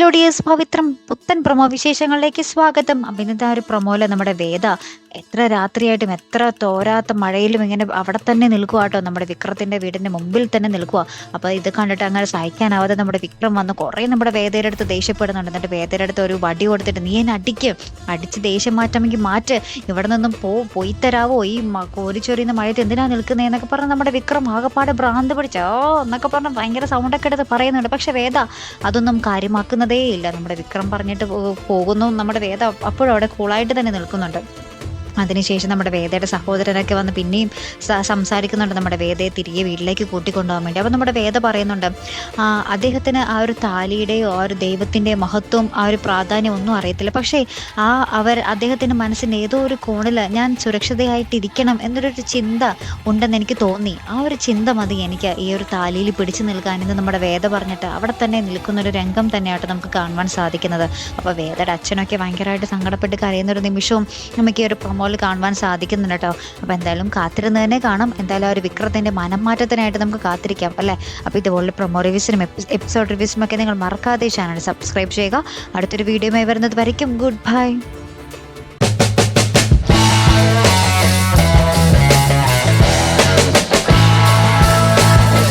Hello dears, പവിത്രം പുത്തൻ promo വിശേഷങ്ങളിലേക്ക് സ്വാഗതം. അപ്പം ഇന്നത്തെ ആ ഒരു പ്രൊമോയില് നമ്മുടെ വേദ എത്ര രാത്രിയായിട്ടും എത്ര തോരാത്ത മഴയിലും ഇങ്ങനെ അവിടെ തന്നെ നിൽക്കുക കേട്ടോ. നമ്മുടെ വിക്രത്തിന്റെ വീടിന്റെ മുമ്പിൽ തന്നെ നിൽക്കുക. അപ്പോൾ ഇത് കണ്ടിട്ട് അങ്ങനെ സഹിക്കാനാവാതെ നമ്മുടെ വിക്രം വന്ന് കുറേ നമ്മുടെ വേദയുടെ അടുത്ത് ദേഷ്യപ്പെടുന്നുണ്ട്. എന്നിട്ട് വേദയുടെ അടുത്ത് ഒരു വടി കൊടുത്തിട്ട് നീ എന്നെ അടിച്ച് ദേഷ്യം മാറ്റാമെങ്കിൽ മാറ്റ്, ഇവിടെ നിന്നും പോയി തരാവോ, ഈ കോരിച്ചൊരിയുന്ന മഴയത്ത് എന്തിനാ നിൽക്കുന്നതെന്നൊക്കെ പറഞ്ഞ് നമ്മുടെ വിക്രം ആകെപ്പാടെ ഭ്രാന്ത് പിടിച്ചോ എന്നൊക്കെ പറഞ്ഞ് ഭയങ്കര സൗണ്ടൊക്കെ എടുത്ത് പറയുന്നുണ്ട്. പക്ഷെ വേദ അതൊന്നും കാര്യമാക്കുന്നതേ ഇല്ല. നമ്മുടെ വിക്രം പറഞ്ഞിട്ട് പോകുന്നു. നമ്മുടെ വേദ അപ്പോഴും അവിടെ കൂളായിട്ട് തന്നെ നിൽക്കുന്നുണ്ട്. അതിനുശേഷം നമ്മുടെ വേദയുടെ സഹോദരനൊക്കെ വന്ന് പിന്നെയും സംസാരിക്കുന്നുണ്ട് നമ്മുടെ വേദയെ തിരികെ വീട്ടിലേക്ക് കൂട്ടിക്കൊണ്ടുപോകാൻ വേണ്ടി. അപ്പോൾ നമ്മുടെ വേദ പറയുന്നുണ്ട് അദ്ദേഹത്തിന് ആ ഒരു താലിയുടെയോ ആ ഒരു ദൈവത്തിൻ്റെയോ മഹത്വം ആ ഒരു പ്രാധാന്യം ഒന്നും അറിയത്തില്ല. പക്ഷേ അദ്ദേഹത്തിൻ്റെ മനസ്സിൻ്റെ ഏതോ ഒരു കോണിൽ ഞാൻ സുരക്ഷിതയായിട്ടിരിക്കണം എന്നൊരു ചിന്ത ഉണ്ടെന്ന് എനിക്ക് തോന്നി. ആ ഒരു ചിന്ത മതി എനിക്ക് ഈ ഒരു താലിയിൽ പിടിച്ചു നിൽക്കാൻ എന്ന് നമ്മുടെ വേദ പറഞ്ഞിട്ട് അവിടെ തന്നെ നിൽക്കുന്നൊരു രംഗം തന്നെയായിട്ട് നമുക്ക് കാണുവാൻ സാധിക്കുന്നത്. അപ്പോൾ വേദയുടെ അച്ഛനൊക്കെ ഭയങ്കരമായിട്ട് സങ്കടപ്പെട്ട് കരയുന്നൊരു നിമിഷവും നമുക്ക് ഈ ഒരു പ്രൊമോയിൽ കാണുവാൻ സാധിക്കുന്നുണ്ട് കേട്ടോ. അപ്പോൾ എന്തായാലും കാത്തിരുന്ന് തന്നെ കാണാം. എന്തായാലും ആ ഒരു വിക്രത്തിൻ്റെ മനംമാറ്റത്തിനായിട്ട് നമുക്ക് കാത്തിരിക്കാം അല്ലേ. അപ്പോൾ ഇതുപോലെ പ്രൊമോ റിവ്യൂസിനും എപ്പിസോഡ് റിവ്യൂസിനും ഒക്കെ നിങ്ങൾ മറക്കാതെ ചാനൽ സബ്സ്ക്രൈബ് ചെയ്യുക. അടുത്തൊരു വീഡിയോയുമായി വരുന്നത് വരയ്ക്കും ഗുഡ് ബൈ.